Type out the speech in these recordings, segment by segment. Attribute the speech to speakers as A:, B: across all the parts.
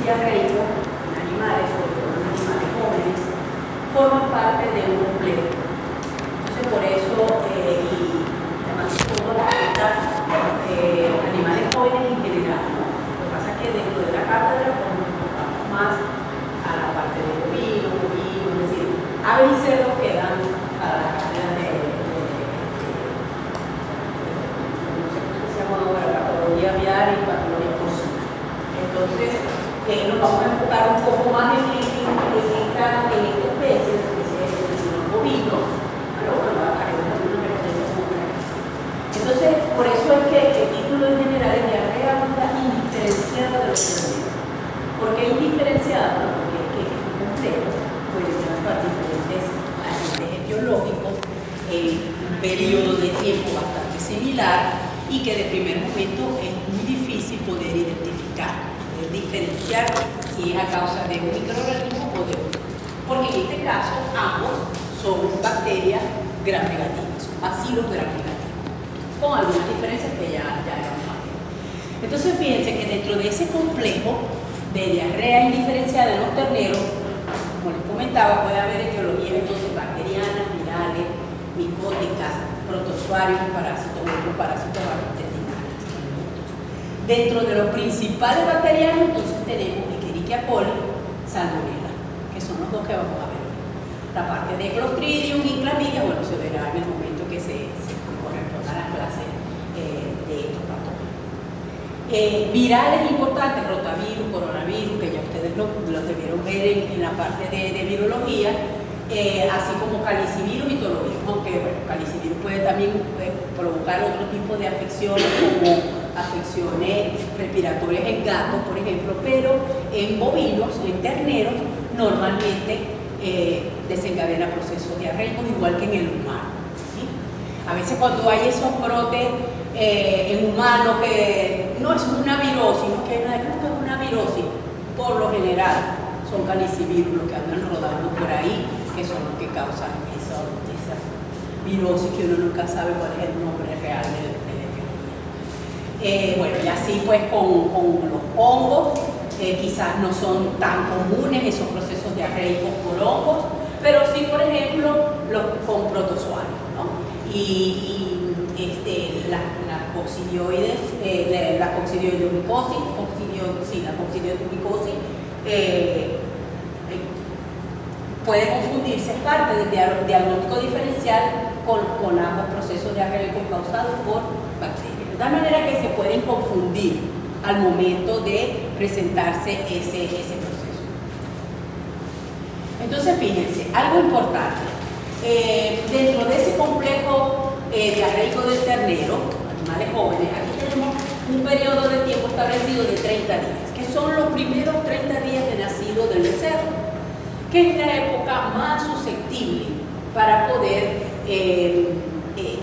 A: diarreicos en animales, sobre todo en animales jóvenes, forman parte de un complejo. Entonces, por eso, y además todas las dietas animales jóvenes en general, ¿no? Lo que pasa es que dentro de la cátedra pues, nos enfocamos más a la parte de bovinos, es decir, aves y cerdos que dan a la cátedra de no sé cómo se llama ahora, patología aviar y patología porcina. Entonces, nos vamos a enfocar un poco más en esta especie, en los bovinos, pero bueno, haremos alguna referencia como para eso. Entonces, por eso es que el título en general es diarrea aguda indiferenciada de los alimentos. ¿Por qué indiferenciada? Porque es un complejo, puede llevar diferentes agentes etiológicos en un periodo de tiempo bastante similar y que de primer momento es muy difícil poder identificar, poder diferenciar si es a causa de un microorganismo o de otro. Porque en este caso ambos son bacterias gram negativas, son bacilos gram negativos, con algunas diferencias que ya vamos a ver. Entonces fíjense que dentro de ese complejo de diarrea indiferenciada en los terneros, como les comentaba, puede haber etiologías entonces bacterianas, virales, micóticas, protozoarios, parásitos, otros parásitos gastrointestinales. Dentro de los principales bacterianos, entonces tenemos Escherichia coli, Salmonella, que son los dos que vamos a ver. La parte de Clostridium y Clamidia, bueno, se verá en el momento que se corresponda a las clases de estos patógenos. Virales importantes, rotavirus, coronavirus, que ya ustedes los debieron ver en la parte de virología, así como calicivirus y torovirus, aunque bueno, calicivirus puede también provocar otro tipo de afecciones como afecciones respiratorias en gatos, por ejemplo, pero en bovinos, en terneros, normalmente desencadena procesos diarreicos igual que en el humano, ¿sí? A veces cuando hay esos brotes en humanos que no es una virosis, no que es una virosis, por lo general son calicivirus los que andan rodando por ahí, que son los que causan esa virosis que uno nunca sabe cuál es el nombre real de la etiología. Bueno, y así pues con los hongos, quizás no son tan comunes esos procesos diarreicos por hongos, pero sí, por ejemplo, con protozoarios, ¿no? La coccidioides, la coccidioidomicosis, puede confundirse, es parte del diagnóstico diferencial con ambos procesos diarreicos causados por bacterias. De tal manera que se pueden confundir al momento de presentarse ese proceso. Entonces, fíjense, algo importante. Dentro de ese complejo diarreico del ternero, animales jóvenes, aquí tenemos un periodo de tiempo establecido de 30 días, que son los primeros 30 días de nacido del becerro, que es la época más susceptible para poder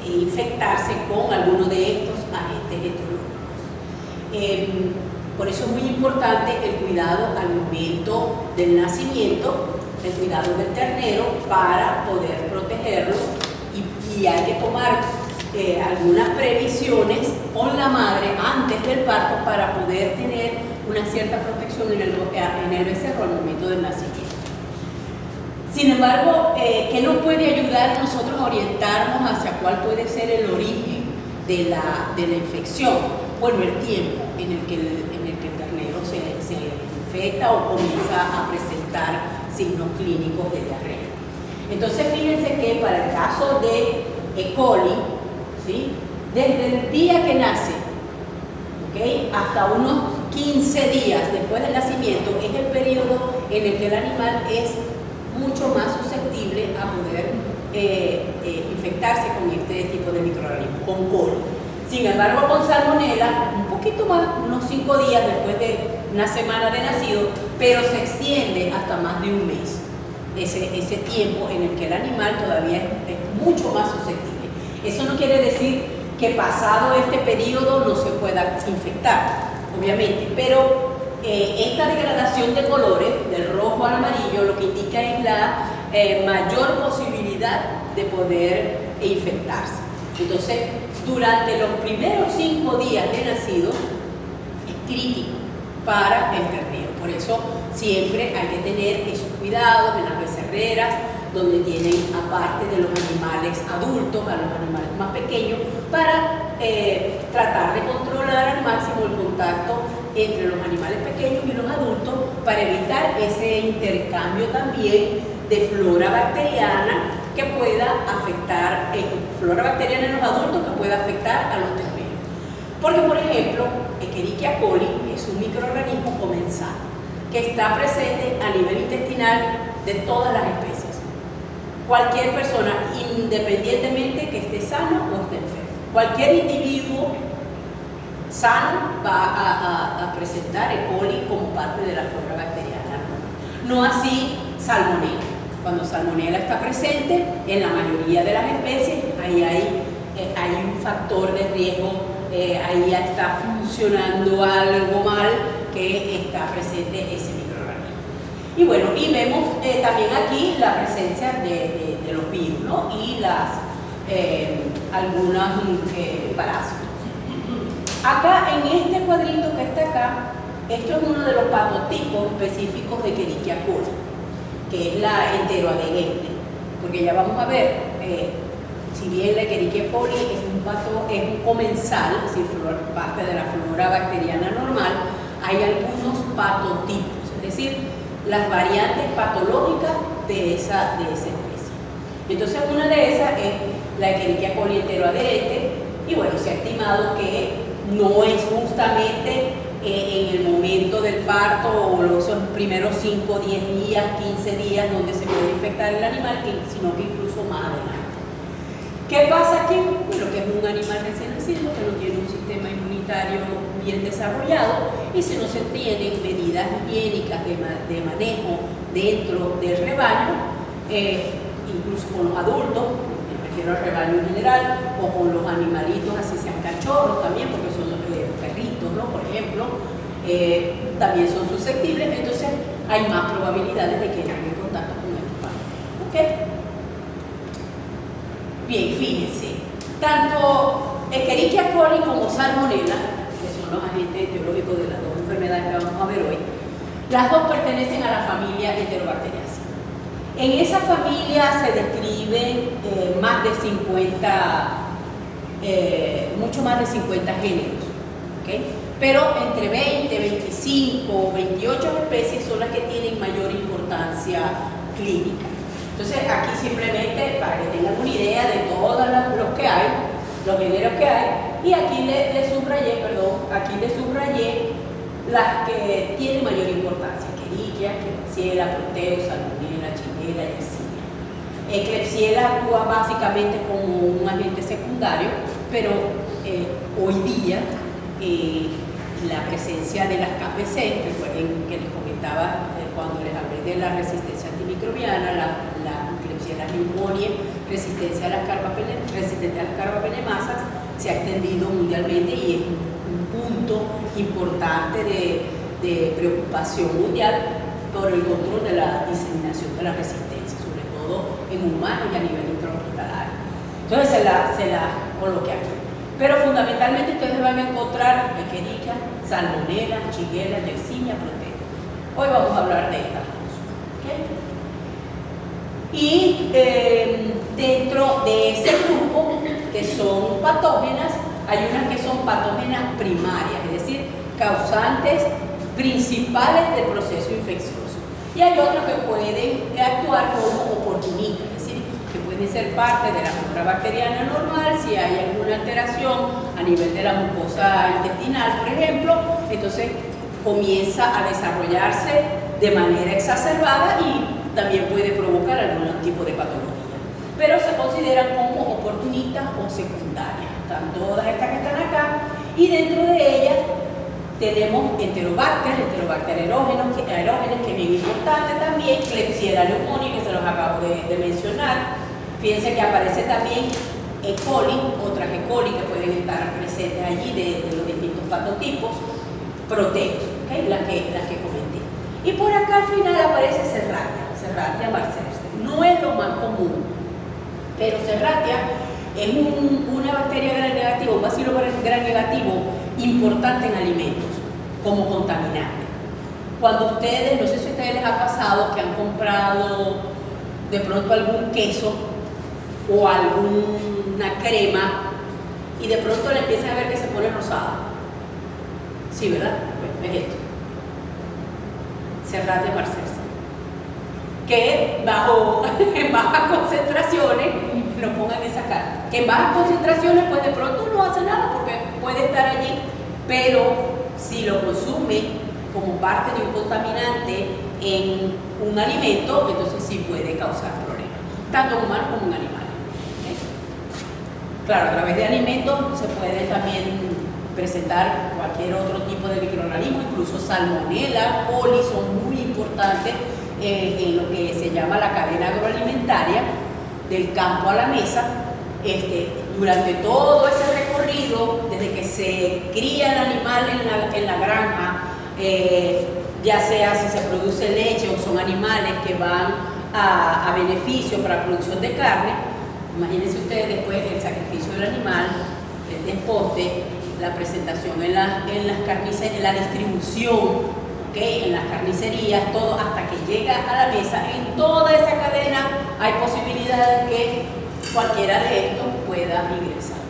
A: infectarse con alguno de estos agentes etiológicos. Por eso es muy importante el cuidado al momento del nacimiento, el cuidado del ternero para poder protegerlo y hay que tomar algunas previsiones con la madre antes del parto para poder tener una cierta protección en el becerro al momento del nacimiento. Sin embargo, ¿qué nos puede ayudar a nosotros a orientarnos hacia cuál puede ser el origen de la infección? Bueno, el tiempo en el que el ternero se infecta o comienza a presentar signos clínicos de diarrea. Entonces, fíjense que para el caso de E. coli, ¿sí? Desde el día que nace, ¿okay? Hasta unos 15 días después del nacimiento, es el periodo en el que el animal es mucho más susceptible a poder infectarse con este tipo de microorganismos, con coli. Sin embargo, con salmonella, un poquito más, unos 5 días después de una semana de nacido, pero se extiende hasta más de un mes, ese tiempo en el que el animal todavía es mucho más susceptible. Eso no quiere decir que pasado este periodo no se pueda infectar, obviamente, pero esta degradación de colores, del rojo al amarillo, lo que indica es la mayor posibilidad de poder infectarse. Entonces, durante los primeros 5 días de nacido, es crítico para el ternero. Por eso eso siempre hay que tener esos cuidados en las becerreras, donde tienen, aparte de los animales adultos, a los animales más pequeños, para tratar de controlar al máximo el contacto entre los animales pequeños y los adultos, para evitar ese intercambio también de flora bacteriana que pueda afectar, flora bacteriana en los adultos que pueda afectar a los terneros. Porque, por ejemplo, Escherichia coli es un microorganismo comensal que está presente a nivel intestinal de todas las especies. Cualquier persona, independientemente que esté sano o esté enfermo, cualquier individuo sano va a presentar E. coli como parte de la flora bacteriana. No así Salmonella. Cuando Salmonella está presente, en la mayoría de las especies, ahí hay un factor de riesgo, ahí ya está funcionando algo mal, que está presente ese microorganismo. Y bueno, y vemos también aquí la presencia de los virus, ¿no? Y algunos parásitos. Acá, en este cuadrito que está acá, esto es uno de los patotipos específicos de Escherichia coli, que es la enteroadherente, porque ya vamos a ver, si bien la Escherichia coli es un comensal, es decir, parte de la flora bacteriana normal, hay algunos patotipos, es decir, las variantes patológicas de esa especie. Entonces, una de esas es la Escherichia coli enteroadherente, y bueno, se ha estimado que no es justamente en el momento del parto o los primeros 5, 10 días, 15 días donde se puede infectar el animal, sino que incluso más adelante. ¿Qué pasa aquí? Bueno, que es un animal recién nacido, que no tiene un sistema inmunitario bien desarrollado, y si no se tienen medidas higiénicas de manejo dentro del rebaño, incluso con los adultos, me refiero al rebaño en general, o con los animalitos, así sean cachorros también, porque son perritos, ¿no? Por ejemplo, también son susceptibles, entonces hay más probabilidades de que entren en contacto con el humano. ¿Ok? Bien, fíjense, tanto Escherichia coli como Salmonella, que son los agentes etiológicos de las dos enfermedades que vamos a ver hoy, las dos pertenecen a la familia Enterobacteriaceae. En esa familia se describen más de 50, mucho más de 50 géneros, ¿okay? Pero entre 20, 25, 28 especies son las que tienen mayor importancia clínica. Entonces aquí simplemente para que tengan una idea de todos los que hay, los géneros que hay, y aquí le subrayé las que tienen mayor importancia: Escherichia, Klebsiella, Proteo, Salmonella, Shigella, Yersinia. Klebsiella actúa básicamente como un agente secundario, pero hoy día la presencia de las KPC, recuerden que les comentaba cuando les hablé de la resistencia antimicrobiana, la Klebsiella pneumoniae, resistente a las carbapenemasas, se ha extendido mundialmente y es un punto importante de preocupación mundial por el control de la diseminación de la resistencia, sobre todo en humanos y a nivel intrahospitalario. Entonces se la coloqué aquí. Pero fundamentalmente ustedes van a encontrar Escherichia, Salmonella, Shigella, Yersinia, Proteo. Hoy vamos a hablar de estas dos. ¿Okay? Y dentro de ese grupo, que son patógenas, hay unas que son patógenas primarias, es decir, causantes principales del proceso infeccioso. Y hay otras que pueden actuar como oportunistas, es decir, que pueden ser parte de la flora bacteriana normal. Si hay alguna alteración a nivel de la mucosa intestinal, por ejemplo, entonces comienza a desarrollarse de manera exacerbada y también puede provocar algún tipo de patología. Pero se consideran como oportunistas o secundarias. Están todas estas que están acá, y dentro de ellas tenemos Enterobacter aerógenos, que es bien importante también, Klebsiella pneumoniae, que se los acabo de mencionar. Fíjense que aparece también E. coli, otras E. coli que pueden estar presentes allí de los distintos patotipos, Proteus, ¿okay? las que comenté. Y por acá al final aparece Serratia marcescens. No es lo más común, pero Serratia es una bacteria gram negativa, un bacilo gram negativo importante en alimentos como contaminante. cuando ustedes, no sé si a ustedes les ha pasado que han comprado de pronto algún queso o alguna crema y de pronto le empiezan a ver que se pone rosada. Sí, ¿verdad? Pues es esto. Serrat de Marcersa. Que en bajas concentraciones, lo pongan en esa cara, que en bajas concentraciones pues de pronto no hace nada porque puede estar allí, pero si lo consume como parte de un contaminante en un alimento, entonces sí puede causar problemas, tanto en humanos como en animales. ¿Okay? Claro, a través de alimentos se puede también presentar cualquier otro tipo de microorganismo, incluso salmonela, coli, son muy importantes en lo que se llama la cadena agroalimentaria, del campo a la mesa. Durante todo ese recorrido, desde que se cría el animal en la granja, ya sea si se produce leche o son animales que van a beneficio para la producción de carne, imagínense ustedes después el sacrificio del animal, el despote, la presentación en las carnicerías, la distribución, ¿okay? En las carnicerías, todo hasta que llega a la mesa. En toda esa cadena hay posibilidad de que cualquiera de estos pueda ingresar.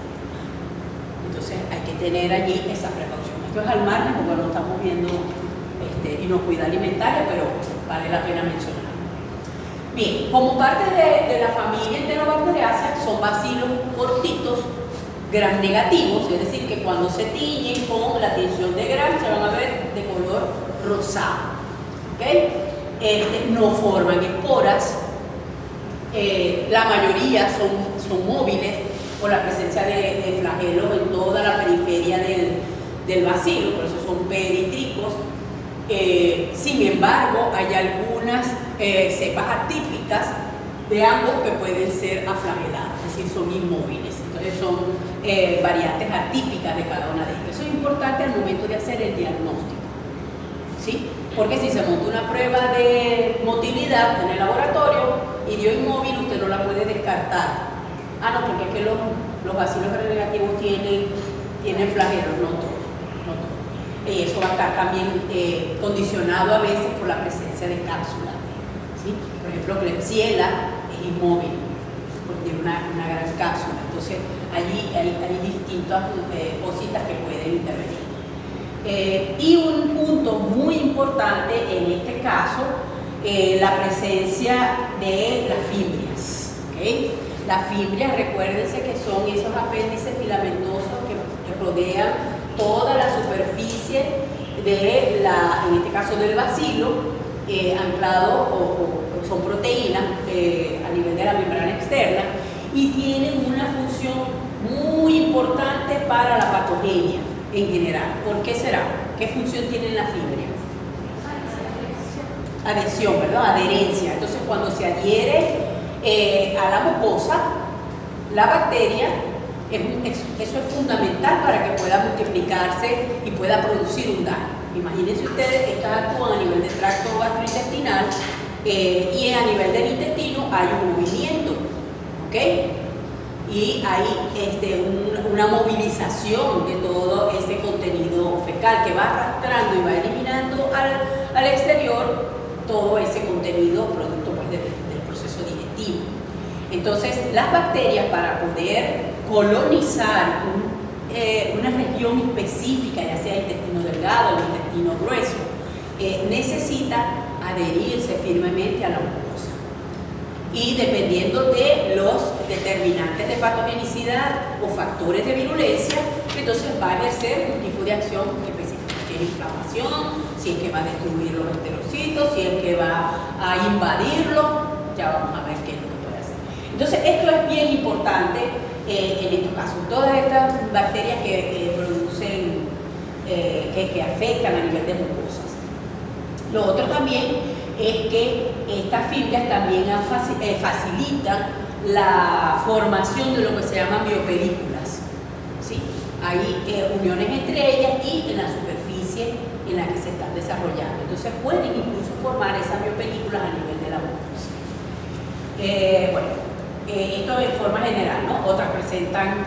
A: Entonces hay que tener allí esa precaución. Esto es al margen porque lo estamos viendo inocuidad alimentaria, pero vale la pena mencionar. Bien, como parte de la familia Enterobacteriaceae son bacilos cortitos, gram negativos, es decir, que cuando se tiñen con la tinción de gram se van a ver de color rosado. ¿Okay? No forman esporas, la mayoría son móviles por la presencia de flagelos en toda la periferia del bacilo, por eso son peritrícicos. Sin embargo, hay algunas cepas atípicas de ambos que pueden ser aflageladas, es decir, son inmóviles. Entonces son variantes atípicas de cada una de ellas. Eso es importante al momento de hacer el diagnóstico, ¿sí? Porque si se monta una prueba de motilidad en el laboratorio y dio inmóvil, usted no la puede descartar. Ah, no, porque es que los bacilos negativos tienen flagelos, no todos. Eso va a estar también condicionado a veces por la presencia de cápsula, ¿sí? Por ejemplo, Klebsiella es inmóvil porque tiene una gran cápsula. Entonces allí hay distintas cositas que pueden intervenir. Y un punto muy importante en este caso, la presencia de las fibrias. ¿Okay? Las fibrias, recuérdense que son esos apéndices filamentosos que rodean toda la superficie en este caso del bacilo, anclado o son proteínas a nivel de la membrana externa, y tienen una función muy importante para la patogenia en general. ¿Por qué será? ¿Qué función tiene la fibra? Adhesión, ¿verdad? Adherencia. Entonces, cuando se adhiere a la mucosa, la bacteria, eso es fundamental para que pueda multiplicarse y pueda producir un daño. Imagínense ustedes que estas actúan a nivel del tracto gastrointestinal y a nivel del intestino hay un movimiento, ¿ok? Y hay una movilización de todo ese contenido fecal que va arrastrando y va eliminando al exterior todo ese contenido producto pues, del proceso digestivo. Entonces, las bacterias, para poder colonizar una región específica, ya sea intestino delgado o intestino grueso, necesita adherirse firmemente a la mucosa. Y dependiendo de los determinantes de patogenicidad o factores de virulencia, entonces va a ejercer un tipo de acción específica. Si es inflamación, si es que va a destruir los enterocitos, si es que va a invadirlo, ya vamos a ver qué es lo que puede hacer. Entonces, esto es bien importante en estos casos. Todas estas bacterias que producen, que afectan a nivel de mucosas. Lo otro también es que estas fibras también facilitan la formación de lo que se llaman biopelículas, ¿sí? Hay uniones entre ellas y en la superficie en la que se están desarrollando. Entonces pueden incluso formar esas biopelículas a nivel de la mucosa. Esto en forma general, ¿no? Otras presentan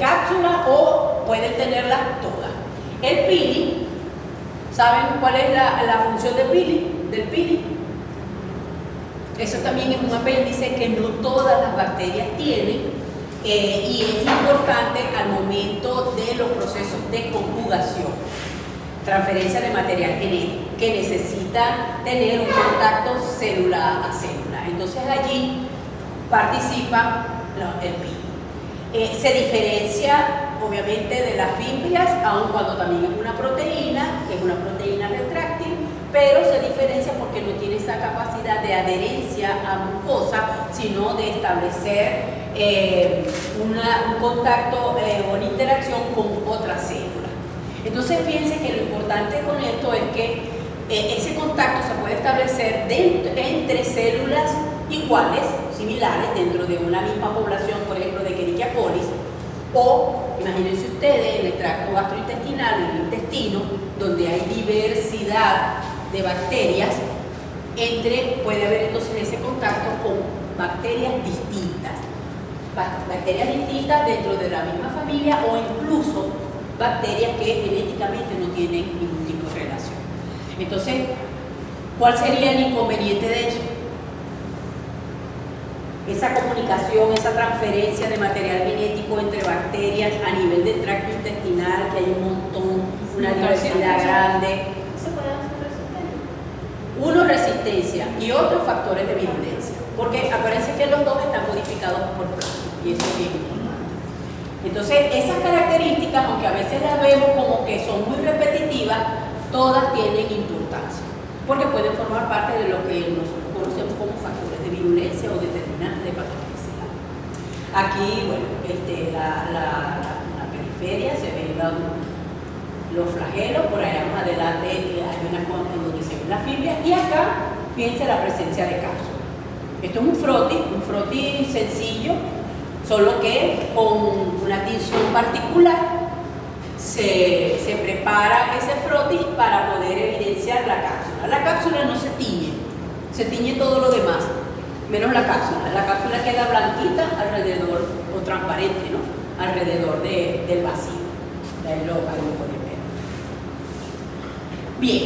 A: cápsulas o pueden tenerlas todas. El peeling ¿Saben cuál es la función del pili? Eso también es un apéndice que no todas las bacterias tienen y es importante al momento de los procesos de conjugación, transferencia de material genético, que necesita tener un contacto célula a célula. Entonces allí participa el pili. Se diferencia obviamente de las fimbrias, aun cuando también es una proteína, que es una proteína retráctil, pero se diferencia porque no tiene esa capacidad de adherencia a mucosa, sino de establecer un contacto o una interacción con otras células. Entonces fíjense que lo importante con esto es que ese contacto se puede establecer entre células iguales, similares, dentro de una misma población, por ejemplo, de Escherichia coli, o imagínense ustedes en el tracto gastrointestinal, en el intestino, donde hay diversidad de bacterias, puede haber entonces ese contacto con bacterias distintas dentro de la misma familia o incluso bacterias que genéticamente no tienen ningún tipo de relación. Entonces, ¿cuál sería el inconveniente de eso? Esa comunicación, esa transferencia de material genético entre bacterias a nivel del tracto intestinal, que hay un montón, una diversidad grande.
B: ¿Se puede hacer resistente?
A: Uno, resistencia, y otro, factores de virulencia. Porque aparece que los dos están modificados por plástico, y eso es bien importante. Entonces, esas características, aunque a veces las vemos como que son muy repetitivas, todas tienen importancia, porque pueden formar parte de lo que nosotros conocemos como factores de virulencia o determinantes de patogenicidad. Aquí, bueno, la periferia se ven los flagelos, por allá más adelante hay unas cuantas donde se ven las fibras, y acá fíjense la presencia de cápsula. Esto es un froti sencillo, solo que con una tinción particular se prepara ese froti para poder evidenciar la cápsula. La cápsula no se tiñe todo lo demás, menos la cápsula. La cápsula queda blanquita alrededor, o transparente, ¿no? Alrededor del vacío. Ahí lo pueden ver. Bien,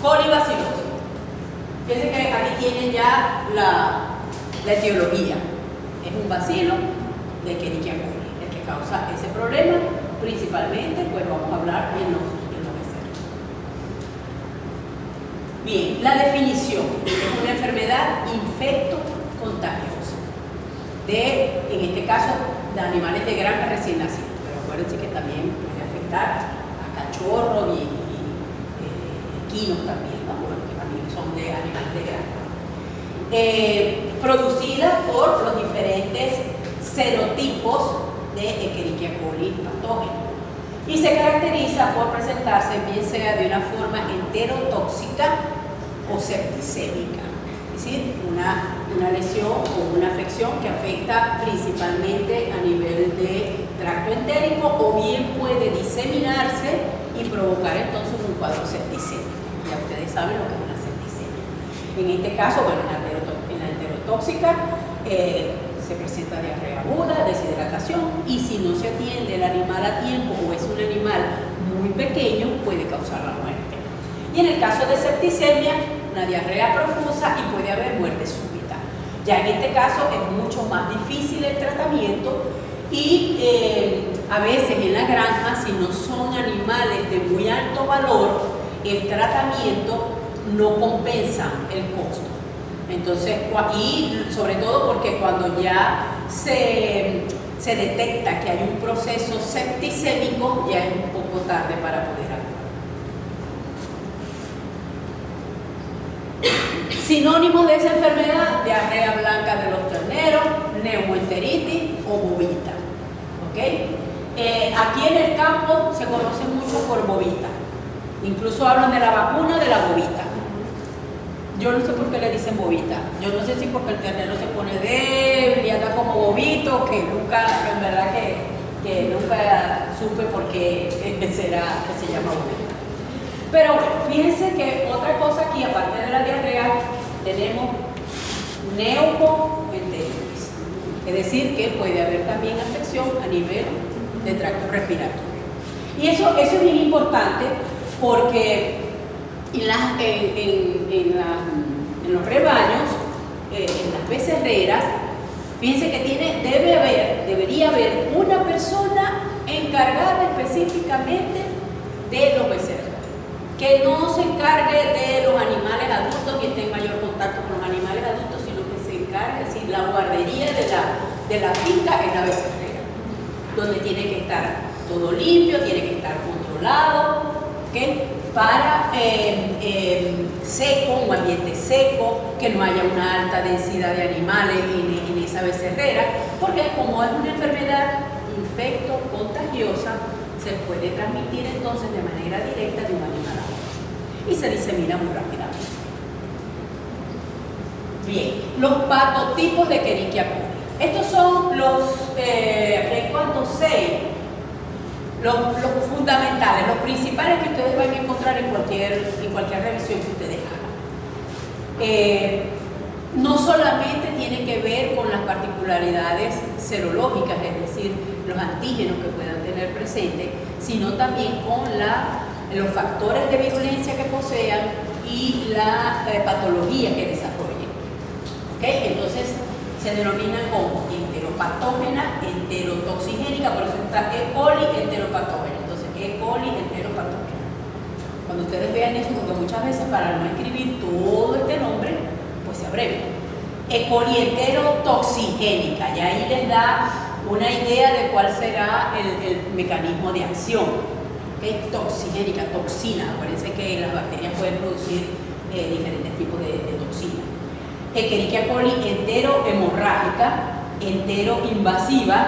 A: colibacilosis. Fíjense que aquí tienen ya la etiología. Es un bacilo de Escherichia coli, el que causa ese problema. Principalmente, pues vamos a hablar en los becerros. Bien, la definición es una enfermedad infecto-contagiosa, en este caso, de animales de granja recién nacidos, pero acuérdense que también puede afectar a cachorros y equinos también, ¿no? Bueno, que también son de animales de granja. Producida por los diferentes serotipos de Escherichia coli patógeno, y se caracteriza por presentarse bien sea de una forma enterotóxica o septicémica, es decir, una lesión o una afección que afecta principalmente a nivel de tracto entérico, o bien puede diseminarse y provocar entonces un cuadro septicémico. Ya ustedes saben lo que es una septicemia. En este caso, bueno, en la enterotóxica se presenta diarrea aguda, deshidratación, y si no se atiende el animal a tiempo o es un animal muy pequeño, puede causar la muerte. Y en el caso de septicemia, una diarrea profusa y puede haber muerte súbita. Ya en este caso es mucho más difícil el tratamiento y a veces en la granja, si no son animales de muy alto valor, el tratamiento no compensa el costo. Entonces, y sobre todo porque cuando ya se detecta que hay un proceso septicémico, ya es un poco tarde para poder actuar. Sinónimos de esa enfermedad: diarrea blanca de los terneros, neumoenteritis o bovita. ¿Okay? Aquí en el campo se conoce mucho por bovita. Incluso hablan de la vacuna de la bovita. Yo no sé por qué le dicen bovita. Yo no sé si porque el ternero se pone débil y anda como bobito, que nunca, en verdad que nunca supe por qué será que se llama bovita. Pero bueno, fíjense que otra cosa aquí, aparte de la diarrea, tenemos neumoenteritis. Es decir, que puede haber también afección a nivel de tracto respiratorio. Y eso es bien importante porque en los rebaños, en las becerreras, fíjense que debería haber una persona encargada específicamente de los becerros, que no se encargue de los animales adultos y esté en mayor contacto con los animales adultos, sino que se encargue, si la guardería de la finca es la becerrera, donde tiene que estar todo limpio, tiene que estar controlado, ¿okay? Para seco, un ambiente seco, que no haya una alta densidad de animales en esa becerrera, porque como es una enfermedad infecto-contagiosa, se puede transmitir entonces de manera directa de un animal a otro y se disemina muy rápidamente. Bien, los patotipos de Escherichia coli. Estos son los, ¿cuántos? 6. Los fundamentales, los principales que ustedes van a encontrar en cualquier revisión que ustedes hagan. No solamente tiene que ver con las particularidades serológicas, es decir, los antígenos que puedan tener presente, sino también con los factores de virulencia que posean y la patología que desarrollen. ¿Okay? Entonces, se denominan como enteropatógena, enterotoxigénica, por eso está E. coli, enteropatógena. Entonces, E. coli, enteropatógena. Cuando ustedes vean esto, porque muchas veces para no escribir todo este nombre, pues se abrevia. E. coli enterotoxigénica, y ahí les da una idea de cuál será el mecanismo de acción. ¿Okay? Toxigénica, toxina. Acuérdense que las bacterias pueden producir diferentes tipos de toxinas. Escherichia coli enterohemorrágica, enteroinvasiva,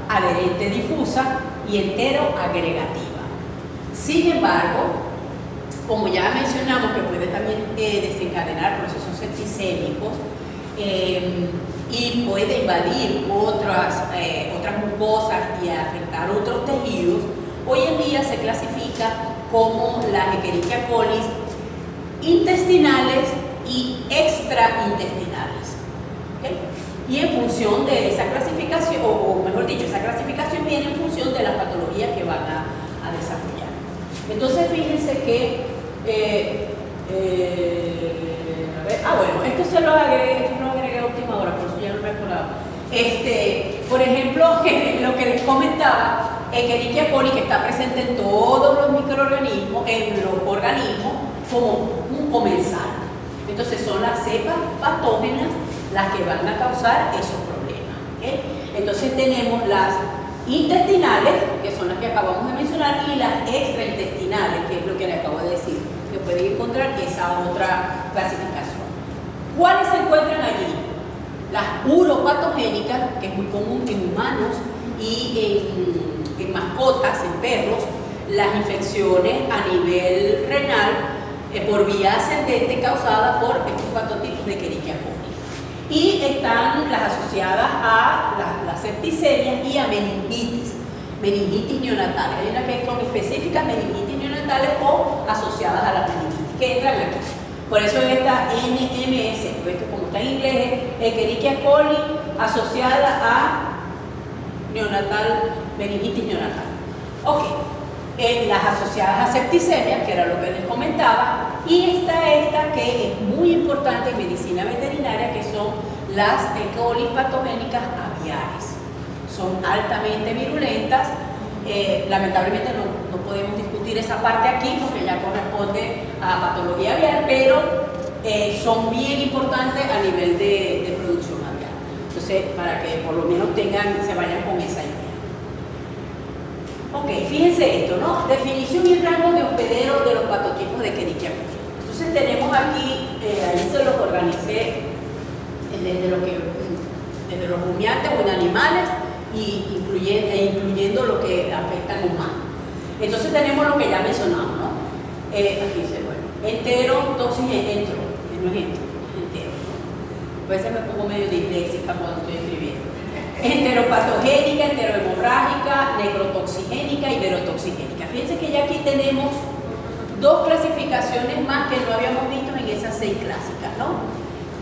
A: adherente difusa y enteroagregativa. Sin embargo, como ya mencionamos que puede también desencadenar procesos septicémicos y puede invadir otras mucosas y afectar otros tejidos, hoy en día se clasifica como las Escherichia coli intestinales y extraintestinales. ¿Okay? Y en función de esa clasificación, o mejor dicho, esa clasificación viene en función de las patologías que van a desarrollar. Entonces, fíjense que, bueno, esto se lo agregué a última hora, por eso ya no me acordaba. Por ejemplo, lo que les comentaba, Escherichia coli, que está presente en todos los microorganismos, en los organismos, como un comensal. Entonces son las cepas patógenas las que van a causar esos problemas. ¿Okay? Entonces tenemos las intestinales, que son las que acabamos de mencionar, y las extraintestinales, que es lo que le acabo de decir, que pueden encontrar esa otra clasificación. ¿Cuáles se encuentran allí? Las uropatogénicas, que es muy común en humanos y en mascotas, en perros, las infecciones a nivel renal, por vía ascendente causada por estos patotipos de Escherichia coli. Y están las asociadas a las septicemias y a meningitis neonatales. Hay unas que son específicas meningitis neonatales o asociadas a la meningitis, que entran aquí. Por eso esta NMS, esto como está en inglés, es Escherichia coli asociada a meningitis neonatal. Ok. Las asociadas a septicemia, que era lo que les comentaba, y está esta que es muy importante en medicina veterinaria, que son las E. coli patogénicas aviares. Son altamente virulentas. Lamentablemente no podemos discutir esa parte aquí porque ya corresponde a patología aviar, pero son bien importantes a nivel de producción aviar. Entonces, para que por lo menos se vayan con esa idea. Ok, fíjense esto, ¿no? Definición y rango de hospedero de los patotipos de Escherichia coli. Entonces tenemos aquí, ahí se los organicé desde los rumiantes o en animales incluyendo lo que afecta a humanos. Entonces tenemos lo que ya mencionamos, ¿no? Aquí dice, bueno, enterotoxigénico, no es entero, ¿no? A veces me pongo medio disléxica cuando estoy escribiendo. Enteropatogénica, enterohemorrágica, necrotoxigénica y verotoxigénica. Fíjense que ya aquí tenemos dos clasificaciones más que no habíamos visto en esas 6 clásicas, ¿no?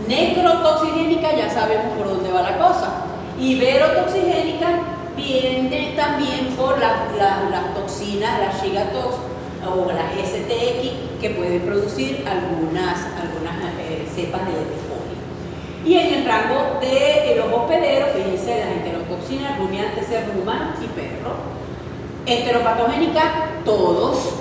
A: Necrotoxigénica, ya sabemos por dónde va la cosa, y verotoxigénica viene también por las toxinas, las Shigatox o las STX, que pueden producir algunas cepas de coli. Y en el rango de los hospederos, fíjense, las enterotoxinas, rumiantes, cerdos humanos y perros. Enteropatogénicas, todos.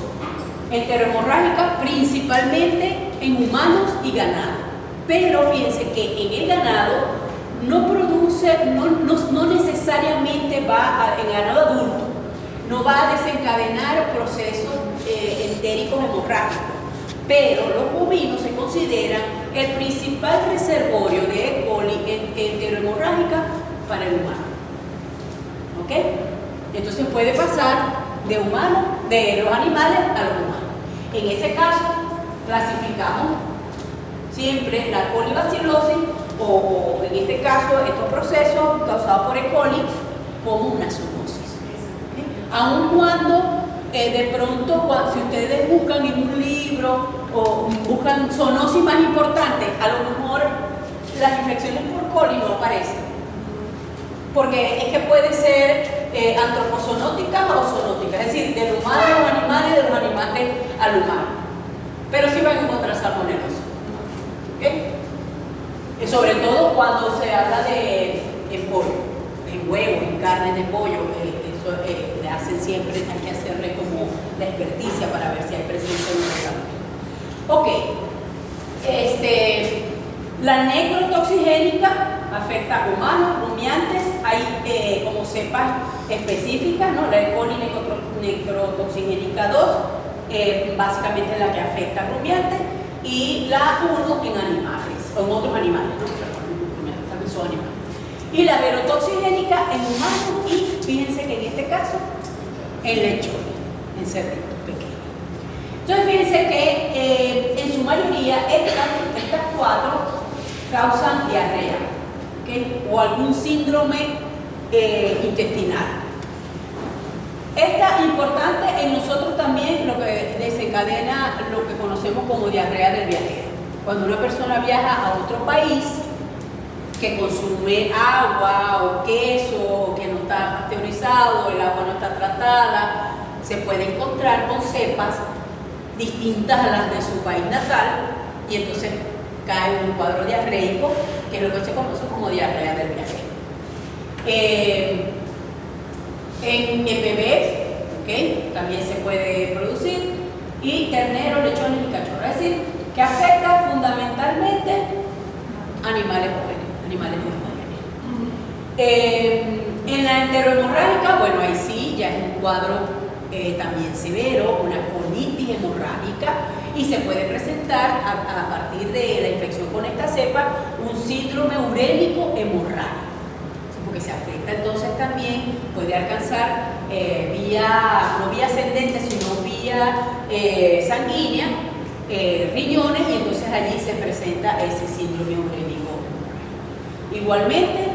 A: Enterohemorrágicas, principalmente en humanos y ganado. Pero fíjense que en el ganado no produce, no necesariamente en ganado adulto, no va a desencadenar procesos entéricos hemorrágicos. Pero los bovinos se consideran el principal reservorio de E. coli enterohemorrágica para el humano. ¿Ok? Entonces puede pasar de los animales a los humanos. En ese caso, clasificamos siempre la colibacilosis o en este caso estos procesos causados por E. coli como una zoonosis. ¿Okay? Aun cuando de pronto, si ustedes buscan en un libro o buscan zoonosis más importantes, a lo mejor las infecciones por coli no aparecen. Porque es que puede ser antropozoonótica o zoonótica, es decir, del humano a los animales, de los animales al humano. Pero sí van a encontrar salmonelosis. ¿Okay? Sobre todo cuando se habla de pollo, en huevos, en carne de pollo, eso le hacen siempre, hay que hacerle como la experticia para ver si hay presencia de un salmonela. Ok, la necrotoxigénica afecta a humanos, rumiantes, hay como cepas específicas, ¿no? La E. coli necrotoxigénica 2, básicamente es la que afecta a rumiantes, y la 1 en animales, o en otros animales, ¿no? Rumiantes también son animales. Y la verotoxigénica en humanos y, fíjense que en este caso, en lechones, en cerditos pequeños. Entonces, fíjense que en su mayoría estas 4 causan diarrea, ¿okay? O algún síndrome intestinal. Esta importante en nosotros también lo que desencadena lo que conocemos como diarrea del viajero. Cuando una persona viaja a otro país que consume agua o queso o que no está pasteurizado, el agua no está tratada, se puede encontrar con cepas distintas a las de su país natal y entonces cae en un cuadro diarreico, que es lo que se conoce como diarrea del viajero. En bebés, ¿okay? También se puede producir, y terneros, lechones y cachorros, es decir, que afecta fundamentalmente animales jóvenes, animales muy jóvenes. En la enterohemorrágica, bueno, ahí sí, ya es un cuadro también severo, una colitis hemorrágica, y se puede presentar a partir de la infección con esta cepa un síndrome urémico hemorrágico, porque se afecta entonces también, puede alcanzar no vía ascendente, sino vía sanguínea, riñones, y entonces allí se presenta ese síndrome urémico hemorrágico. Igualmente,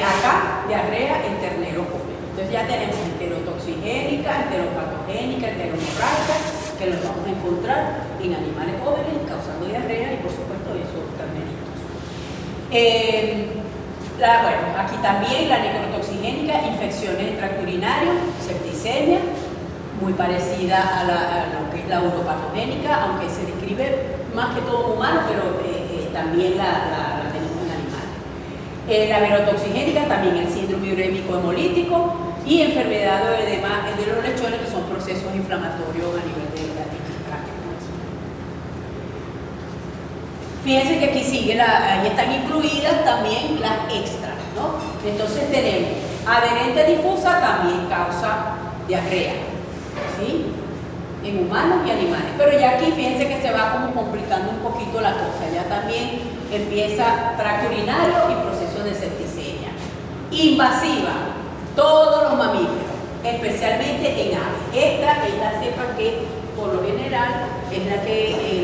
A: acá, diarrea en ternero joven. Entonces ya tenemos enterotoxigénica, enteropatogénica, enterohemorrágica, que los vamos a encontrar en animales jóvenes causando diarrea y por supuesto esos terneritos. Bueno, aquí también la necrotoxigénica, infecciones de tracto urinario, septicemia, muy parecida a lo que es la uropatogénica, aunque se describe más que todo en humanos, pero también la tenemos en animales. La verotoxigénica, también el síndrome urémico hemolítico, y enfermedad de edema de los lechones, que son procesos inflamatorios a nivel de la tiroides. Fíjense que aquí sigue, ahí están incluidas también las extras, ¿no? Entonces tenemos adherente difusa, también causa diarrea, ¿sí? En humanos y animales. Pero ya aquí fíjense que se va como complicando un poquito la cosa, ya también empieza tracto urinario y procesos de septicemia. Invasiva. Todos los mamíferos, especialmente en aves. Esta es la cepa que, por lo general, es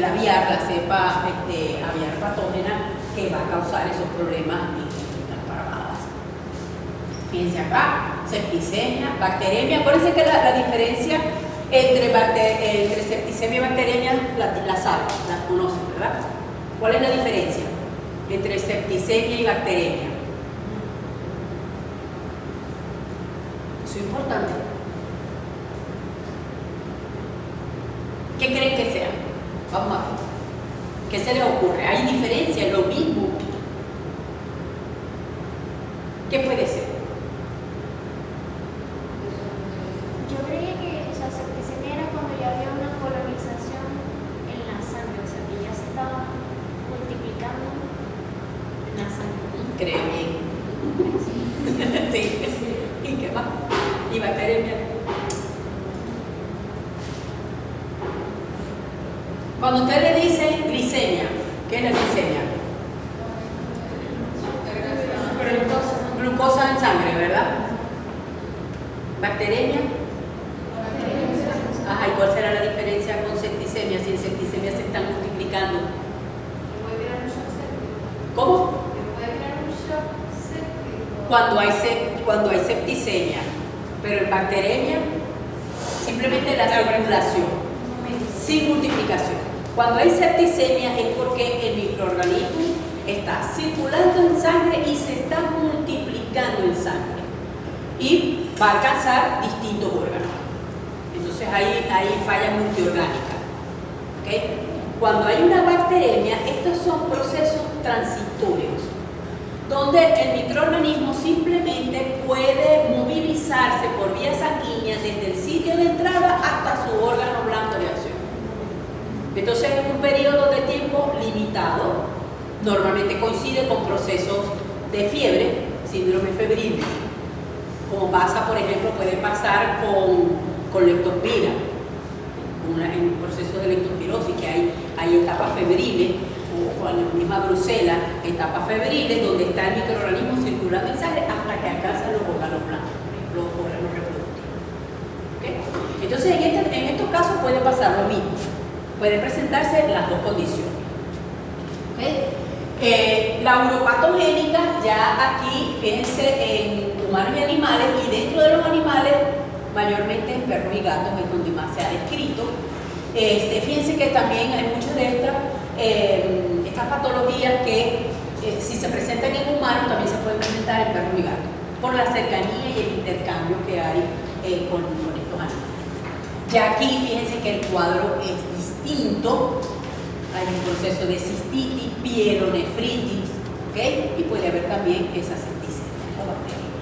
A: la aviar, la cepa aviar patógena, que va a causar esos problemas en las parvadas. Fíjense acá, septicemia, bacteremia. Acuérdense que la diferencia entre septicemia y bacteremia la saben, la conocen, ¿verdad? ¿Cuál es la diferencia entre septicemia y bacteremia? Eso es importante. ¿Qué creen que sea?
B: Vamos a ver. ¿Qué se les ocurre? ¿Hay diferencia? ¿Es lo mismo? ¿Qué puede ser?
C: Yo creía que, o sea, septicemia era cuando ya había una colonización en la sangre, o sea, que ya se estaba multiplicando en la sangre.
B: Créeme. Sí. ¿Y qué más? ¿Y bacteriemia? Cuando usted le dice glicemia, ¿qué es la glicemia? Glucosa en sangre, ¿verdad? ¿Bacteriemia? Ajá, ¿y cuál será la diferencia con septicemia? Si en septicemia se están multiplicando. ¿Cómo? Cuando hay septicemia, pero en bacteriemia, simplemente la circulación, sin multiplicación. Cuando hay septicemia es porque el microorganismo está circulando en sangre y se está multiplicando en sangre y va a alcanzar distintos órganos. Entonces hay falla multiorgánica. ¿Okay? Cuando hay una bacteriemia, estos son procesos transitorios, donde el microorganismo simplemente puede movilizarse por vía sanguínea desde el sitio de entrada hasta su órgano blanco de acción. Entonces es un periodo de tiempo limitado, normalmente coincide con procesos de fiebre, síndrome febril, como pasa, por ejemplo, puede pasar con leptospira, en un proceso de leptospirosis, que hay etapas febriles, o con la misma brucela, etapas febriles donde está el microorganismo circulando en sangre hasta que alcanza los órganos blancos, por ejemplo, los órganos reproductivos. ¿Okay? Entonces en estos casos puede pasar lo mismo, pueden presentarse las dos condiciones. ¿Okay? La uropatogénica, ya aquí, fíjense, en humanos y animales, y dentro de los animales, mayormente en perros y gatos, es donde más se ha descrito. Fíjense que también hay muchas de estas patologías que si se presentan en humanos también se pueden presentar en perros y gatos, por la cercanía y el intercambio que hay con estos animales. Ya aquí fíjense que el cuadro es distinto, hay un proceso de cistitis, pielonefritis, ¿okay? Y puede haber también esa septicemia o bacteria.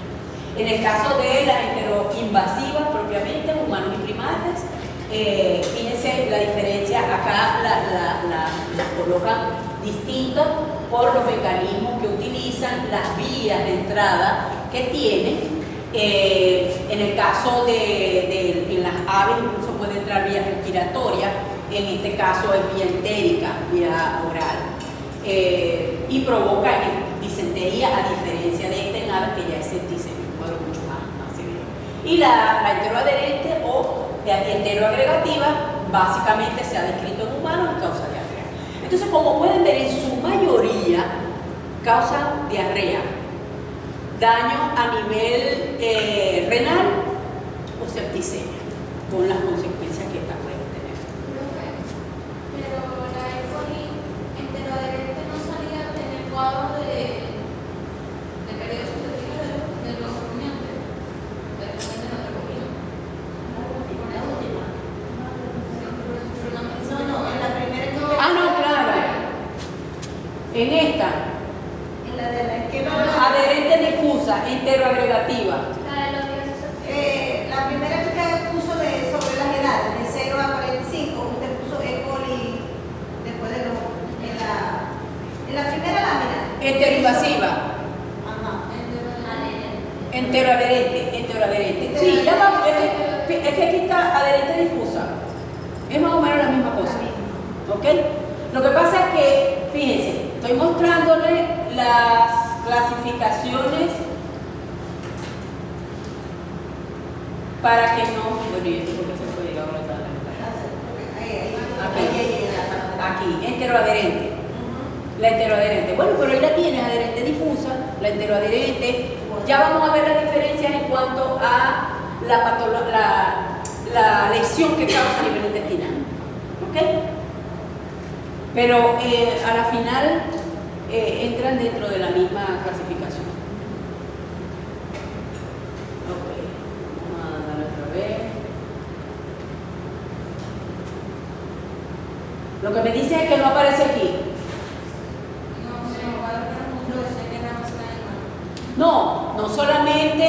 B: En el caso de las enteroinvasivas propiamente, humanos y primates, fíjense la diferencia, acá las colocan distintas por los mecanismos que utilizan, las vías de entrada que tienen. En el caso en las aves incluso puede entrar vía respiratoria, en este caso es vía entérica, vía oral, y provoca disentería, a diferencia de esta en aves que ya es septicemia, un cuadro mucho más severo. Y la enteroadherente o enteroagregativa básicamente se ha descrito en humanos en causa diarrea. Entonces, como pueden ver, en su mayoría causa diarrea, daño a nivel renal o septicemia, con las consecuencias que esta pueden tener.
D: Pero la E. coli enteroadherente no salía en el cuadro de periodo sucesivo de los rumiantes. De repente no te cogía.
A: No, en la primera que
B: Ah, no, claro. En esta,
A: en la de la que
B: adherente difusa, enteroagregativa.
E: La primera que usted puso sobre las edades, de 0 a 45, usted puso E. coli después de en la primera lámina.
B: Enteroinvasiva,
E: Ajá.
B: enteroadherente. Sí, ya vamos, es que aquí está adherente difusa. Es más o menos la misma cosa. ¿Ok? Lo que pasa es que, fíjense, estoy mostrándole las clasificaciones para que no. Bueno, y esto porque se puede llegar a la aquí, enteroadherente. La enteroadherente. Bueno, pero ahí la tienes, adherente difusa, la enteroadherente. Ya vamos a ver las diferencias en cuanto a la lesión que causa a nivel intestinal. ¿Ok? Pero a la final entran dentro de la misma clasificación. Ok, vamos a darle otra vez. Lo que me dice es que no aparece aquí.
D: No sé, cuadro número 12 que era más animal.
B: No solamente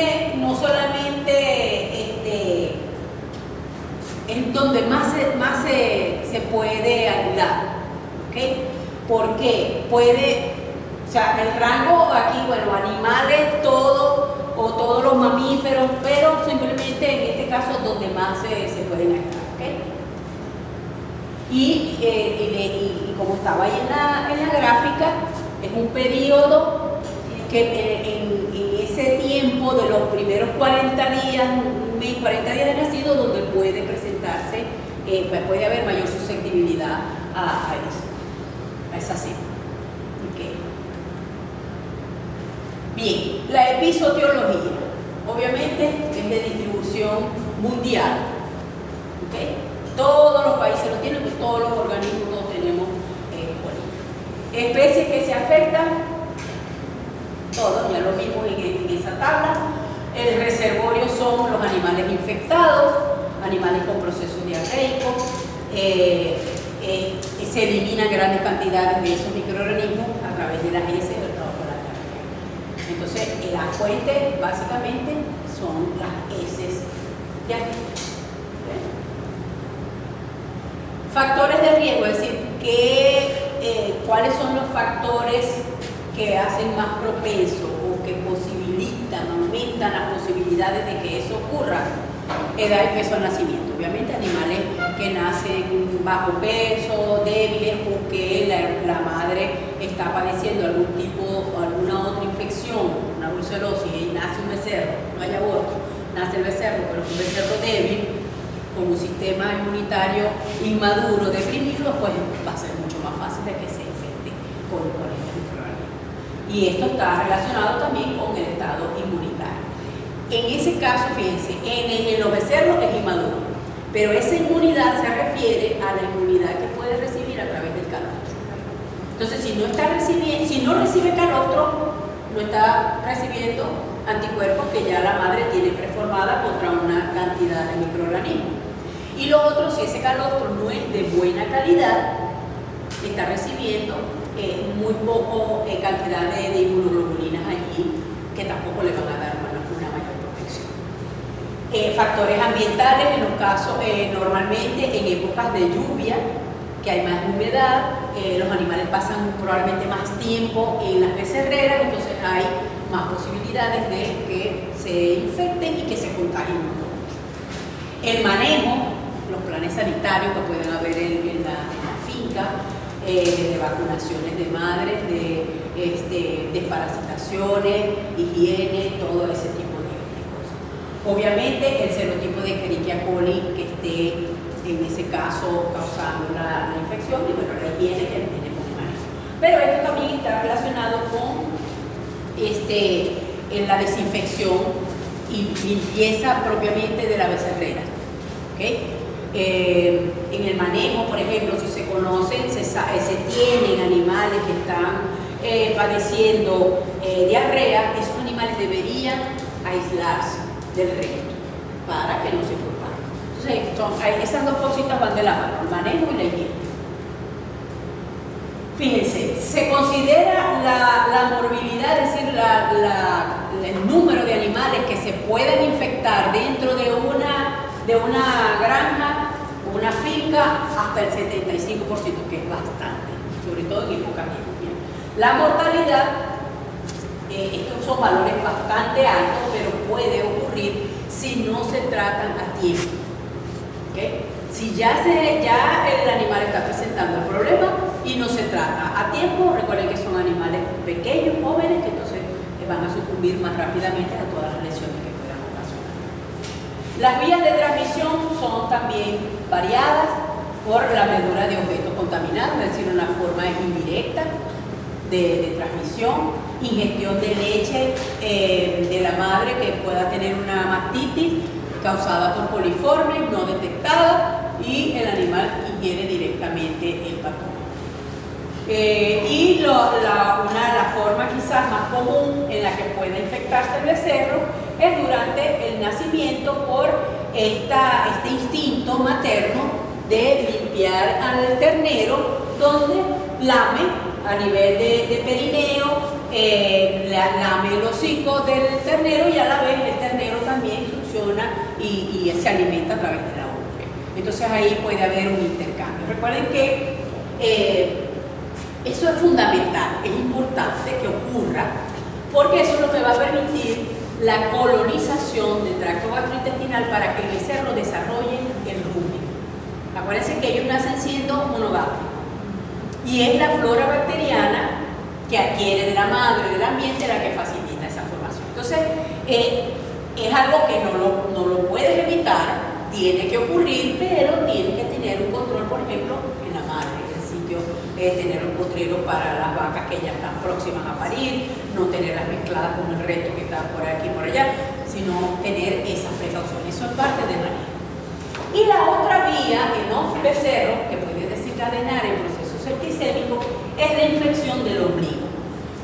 B: es donde más se puede ayudar, ¿ok? Porque puede, o sea, el rango aquí, bueno, animales, todo, o todos los mamíferos, pero simplemente en este caso donde más se pueden ayudar, ¿ok? Y como estaba ahí en la gráfica, es un periodo que en ese tiempo de los primeros 40 días, 40 días de nacido, donde puede presentarse, puede haber mayor susceptibilidad a esa cepa. Okay. Bien, la epizotiología, obviamente es de distribución mundial. ¿Okay? Todos los países lo tienen, pues todos los organismos todos tenemos cólera. Especies que se afectan, todos, ya lo vimos en esa tabla. El reservorio son los animales infectados, animales con procesos diarreicos, se eliminan grandes cantidades de esos microorganismos a través de las heces o por la diarrea. Entonces, la fuente básicamente son las heces diarreicas. Factores de riesgo, es decir, cuáles son los factores que hacen más propenso o que posibilitan, aumentan las posibilidades de que eso ocurra. Edad y peso al nacimiento. Obviamente animales que nacen bajo peso, débiles, o que la madre está padeciendo algún tipo, alguna otra infección, una brucelosis, y nace un becerro, no hay aborto, nace el becerro, pero es un becerro débil, con un sistema inmunitario inmaduro, deprimido, pues va a ser mucho más fácil de que se infecte con este microorganismo. Y esto está relacionado también con el estado inmunitario. En ese caso, fíjense, en los becerros es inmaduro, pero esa inmunidad se refiere a la inmunidad que puede recibir a través del calostro. Entonces, si no recibe calostro, no está recibiendo anticuerpos que ya la madre tiene preformada contra una cantidad de microorganismos. Y lo otro, si ese calostro no es de buena calidad, está recibiendo muy poco cantidad de inmunoglobulinas allí, que tampoco le van a dar una mayor protección. Factores ambientales, en los casos, normalmente en épocas de lluvia, que hay más humedad, los animales pasan probablemente más tiempo en las becerreras, entonces hay más posibilidades de que se infecten y que se contagien mucho. El manejo, los planes sanitarios que pueden haber en la finca, de vacunaciones de madres, de desparasitaciones, higiene, todo ese tipo de cosas. Obviamente el serotipo de Escherichia coli que esté en ese caso causando la infección, y bueno, la higiene que tiene con el manejo. Pero esto también está relacionado con en la desinfección y limpieza propiamente de la becerrera. ¿Okay? En el manejo, por ejemplo, si se conocen, se tienen animales que están padeciendo diarrea, esos animales deberían aislarse del resto para que no se propaguen. Entonces, esas dos cositas van de la mano, el manejo y la higiene. Fíjense, se considera la morbilidad, es decir, el número de animales que se pueden infectar dentro de una granja, una finca, hasta el 75%, que es bastante, sobre todo en épocas de lluvia. La mortalidad, estos son valores bastante altos, pero puede ocurrir si no se tratan a tiempo. ¿Okay? Si ya el animal está presentando el problema y no se trata a tiempo, recuerden que son animales pequeños, jóvenes, que entonces van a sucumbir más rápidamente a todas las lesiones que puedan ocasionar. Las vías de transmisión son también variadas por la medura de objetos contaminados, es decir, una forma indirecta de transmisión, ingestión de leche de la madre que pueda tener una mastitis causada por coliformes no detectada, y el animal ingiere directamente el patógeno. Una de las formas quizás más común en la que puede infectarse el becerro es durante el nacimiento por este instinto materno de limpiar al ternero, donde lame a nivel de perineo, lame el hocico del ternero y a la vez el ternero también succiona y se alimenta a través de la ubre. Entonces ahí puede haber un intercambio. Recuerden que eso es fundamental, es importante que ocurra, porque eso es lo que va a permitir la colonización del tracto gastrointestinal para que el becerro desarrolle el rumen. Acuérdense que ellos nacen siendo monogámicos y es la flora bacteriana que adquiere de la madre y del ambiente la que facilita esa formación. Entonces, es algo que no lo puedes evitar, tiene que ocurrir, pero tiene que tener un control, por ejemplo, en la madre, en el sitio, tener un potrero para las vacas que ya están próximas a parir, no tenerlas mezcladas con el resto que está por aquí y por allá, sino tener esas precauciones. Eso es parte del manejo. Y la otra vía en los becerros que puede desencadenar el proceso septicémico es la infección del ombligo.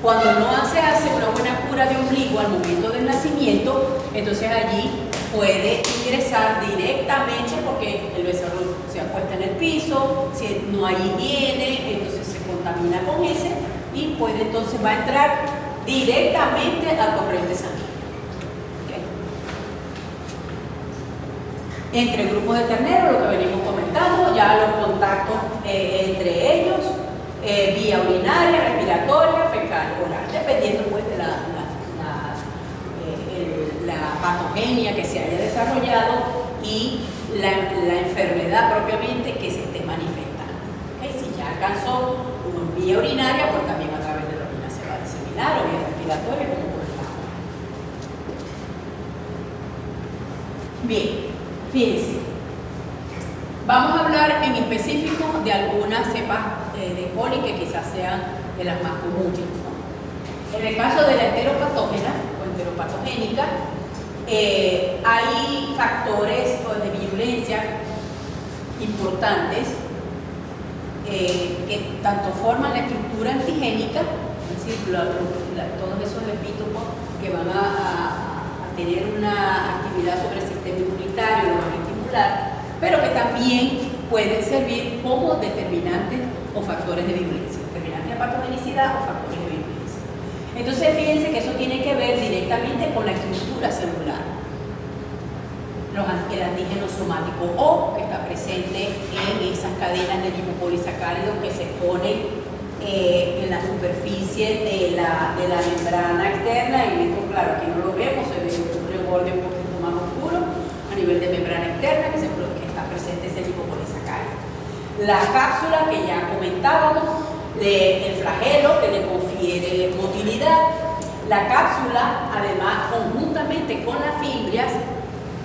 B: Cuando no se hace una buena cura de ombligo al momento del nacimiento, entonces allí puede ingresar directamente, porque el becerro se acuesta en el piso, si no hay higiene, entonces se contamina con ese y puede entonces va a entrar directamente al corriente sanguíneo. ¿Okay? Entre grupos de terneros, lo que venimos comentando, ya los contactos entre ellos, vía urinaria, respiratoria, fecal, oral, dependiendo pues de la patogenia que se haya desarrollado y la enfermedad propiamente que se esté manifestando. ¿Okay? Si ya alcanzó vía urinaria, pues también a través de la orina se va a diseminar, o vía respiratoria, como por el agua. Bien, fíjense. Vamos a hablar en específico de algunas cepas de coli que quizás sean de las más comunes, ¿no? En el caso de la enteropatógena o enteropatogénica, hay factores de virulencia importantes que tanto forman la estructura antigénica, es decir, todos esos epítopos que van a tener una actividad sobre el sistema inmunitario, lo van a estimular, pero que también pueden servir como determinantes o factores de virulencia, determinantes de patogenicidad o factores de virulencia. Entonces fíjense que eso tiene que ver directamente con la estructura celular, el antígeno somático O que está presente en esas cadenas de lipopolisacáridos que se ponen en la superficie de la membrana externa, y esto claro, aquí no lo vemos, se ve un borde un poquito más oscuro a nivel de membrana externa que está presente ese lipopolisacárido. La cápsula que ya comentábamos, el flagelo que le confiere motilidad, la cápsula además conjuntamente con las fibrias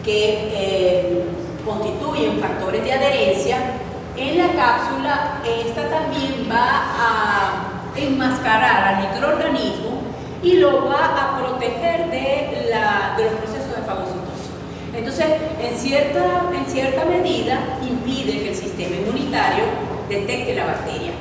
B: que constituyen factores de adherencia. En la cápsula esta también va a enmascarar al microorganismo y lo va a proteger de los procesos de fagocitosis. Entonces, en cierta medida impide que el sistema inmunitario detecte la bacteria.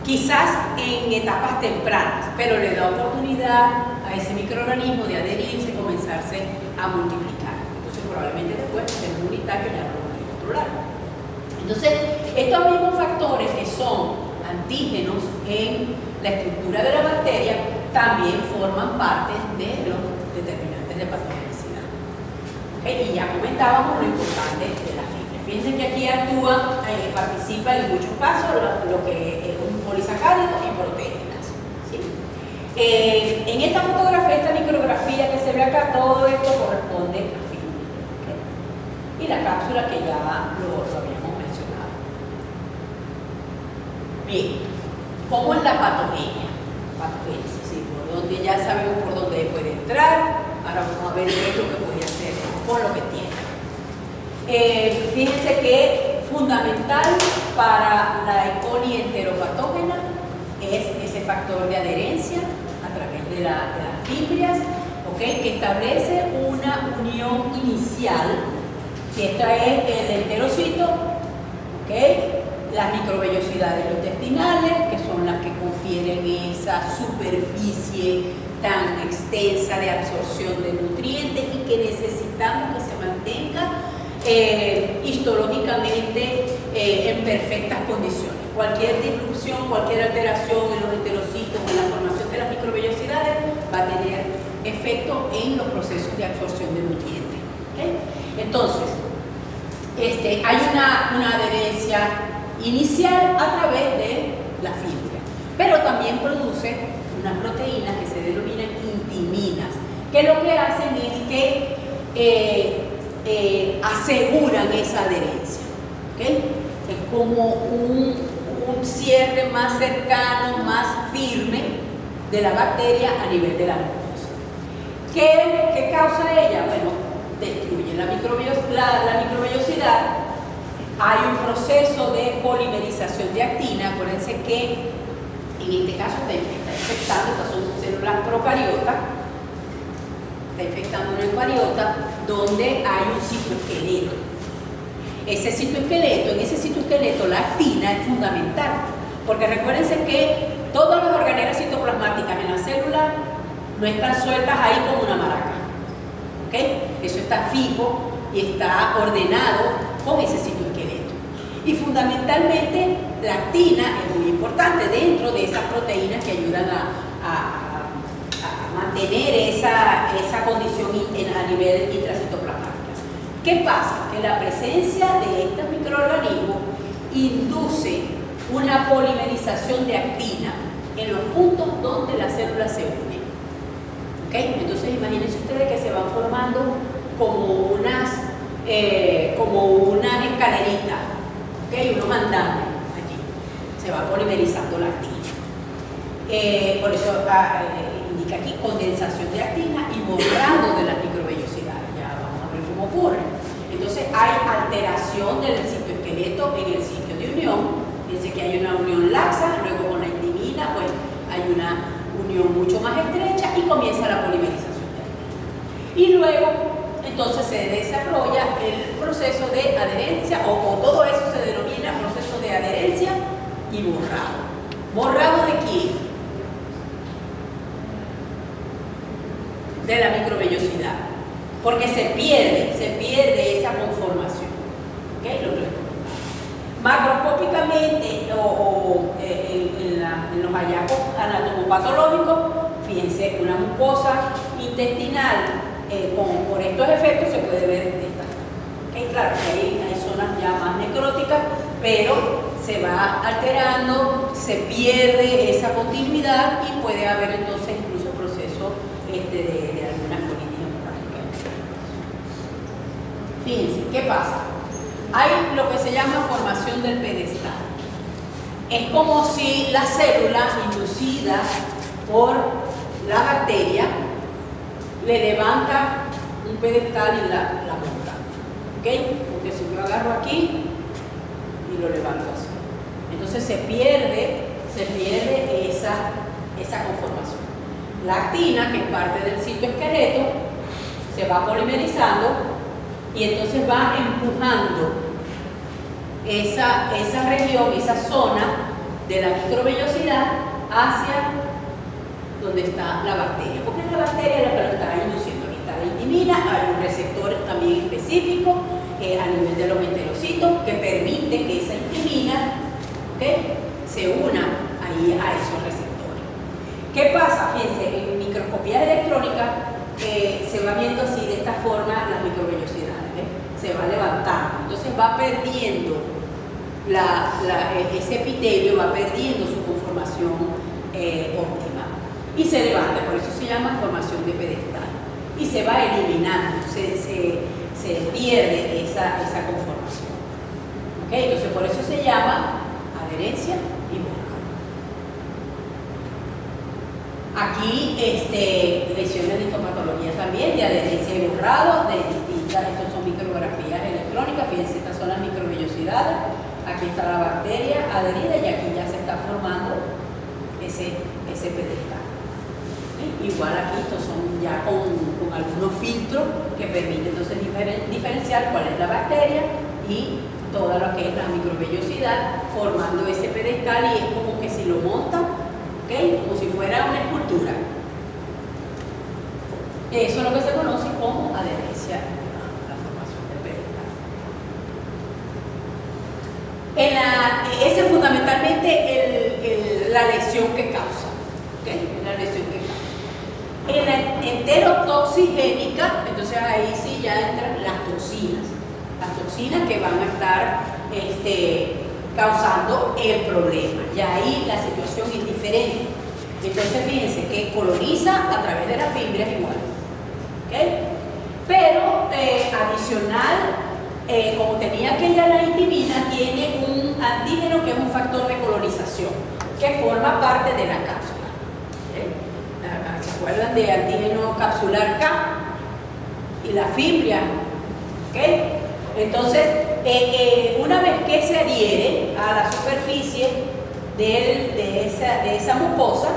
B: Quizás en etapas tempranas, pero le da oportunidad a ese microorganismo de adherirse y comenzarse a multiplicar. Entonces, probablemente después el sistema inmunitario ya no lo puede controlar. Entonces, estos mismos factores que son antígenos en la estructura de la bacteria también forman parte de los determinantes de patogenicidad. ¿Okay? Y ya comentábamos lo importante de la fibra. Fíjense que aquí actúa, participa en muchos casos lo que es un polisacárido y proteínas. ¿Sí? En esta fotografía, esta micrografía que se ve acá, todo esto corresponde a fibra. ¿Okay? Y la cápsula que ya lo habíamos mencionado. Bien, ¿cómo es la patogenia? Patogénesis, ¿sí? Por donde ya sabemos por dónde puede entrar. Ahora vamos a ver qué es lo que puede hacer con lo que tiene. Fíjense que fundamental para la E. coli enteropatógena es ese factor de adherencia a través de las fibrias, ¿okay? Que establece una unión inicial, que esta es el enterocito, ¿okay? Las microvellosidades intestinales, que son las que confieren esa superficie tan extensa de absorción de nutrientes y que necesitamos que se mantenga histológicamente en perfectas condiciones. Cualquier disrupción, cualquier alteración en los heterocitos, en la formación de las microvellosidades, va a tener efecto en los procesos de absorción de nutrientes. ¿Okay? Entonces, hay una adherencia inicial a través de la fibra, pero también produce unas proteínas que se denominan intiminas, que lo que hacen es que aseguran esa adherencia. ¿Okay? Es como un cierre más cercano, más firme de la bacteria a nivel de la mucosa. ¿Qué causa ella? Bueno, destruye la microvellosidad. Hay un proceso de polimerización de actina. Acuérdense que en este caso está infectando, estas son células procariotas, está infectando una eucariota donde hay un citoesqueleto. En ese citoesqueleto la actina es fundamental, porque recuérdense que todas las organelas citoplasmáticas en la célula no están sueltas ahí como una maraca. ¿Okay? Eso está fijo y está ordenado con ese citoesqueleto. Y fundamentalmente la actina es muy importante dentro de esas proteínas que ayudan a mantener esa condición a nivel intracitoplasmático. ¿Qué pasa? Que la presencia de estos microorganismos induce una polimerización de actina en los puntos donde las células se unen. ¿Okay? Entonces imagínense ustedes que se van formando como unas escaleritas, ¿okay? Unos andamios allí. Se va polimerizando la actina. Por eso indica aquí condensación de actina y borrado de las microvellosidades. Ya vamos a ver cómo ocurre. Entonces hay alteración del citoesqueleto en el sitio de unión. Fíjense que hay una unión laxa, luego con la intimina, pues hay una unión mucho más estrecha y comienza la polimerización de actina. Y luego, entonces se desarrolla el proceso de adherencia, o todo eso se denomina proceso de adherencia y borrado. ¿Borrado de quién? De la microvellosidad, porque se pierde esa conformación. ¿Okay? Lo que les comentaba. Macroscópicamente en los hallazgos anatomopatológicos, fíjense, una mucosa intestinal por estos efectos se puede ver de esta forma. ¿Okay? Claro que hay zonas ya más necróticas, pero se va alterando, se pierde esa continuidad y puede haber entonces incluso procesos de algunas colitis hemorrágicas. Fíjense, ¿qué pasa? Hay lo que se llama formación del pedestal. Es como si la célula inducida por la bacteria le levanta un pedestal y la monta. ¿Ok? Porque si yo agarro aquí y lo levanto así, entonces se pierde esa conformación. La actina, que es parte del citoesqueleto, se va polimerizando y entonces va empujando esa región, esa zona de la microvellosidad hacia donde está la bacteria, porque es la bacteria la que lo está induciendo. Aquí está la intimina, hay un receptor también específico a nivel de los enterocitos que permite que esa intimina, ¿okay?, se una ahí a esos receptores. ¿Qué pasa? Fíjense, en microscopía electrónica se va viendo así de esta forma las microvellosidades, ¿ves? Se va levantando, entonces va perdiendo ese epitelio, va perdiendo su conformación óptima y se levanta, por eso se llama formación de pedestal, y se va eliminando, se pierde esa conformación. ¿Okay? Entonces por eso se llama adherencia y borrado. Aquí lesiones de histopatología también, de adherencia y borrado, de distintas, estos son micrografías electrónicas, fíjense, estas son las microvellosidades, aquí está la bacteria adherida y aquí ya se está formando ese pedestal. Igual aquí estos son ya con algunos filtros que permiten entonces diferenciar cuál es la bacteria y toda lo que es la microvellosidad formando ese pedestal, y es como que si lo montan, ¿okay?, como si fuera una escultura. Eso es lo que se conoce como adherencia, la formación de pedestal. lesión que causa. ¿Ok? Es la lesión que causa. En la enterotoxigénica, entonces ahí sí ya entran las toxinas que van a estar causando el problema. Y ahí la situación es diferente. Entonces fíjense que coloniza a través de las fibras igual. ¿Okay? Pero adicional, como tenía aquella laitimina, tiene un antígeno que es un factor de colonización, que forma parte de la cápsula. ¿Okay? ¿Se acuerdan de antígeno capsular K? Y la fibria. ¿Okay? Entonces, una vez que se adhiere a la superficie de esa mucosa,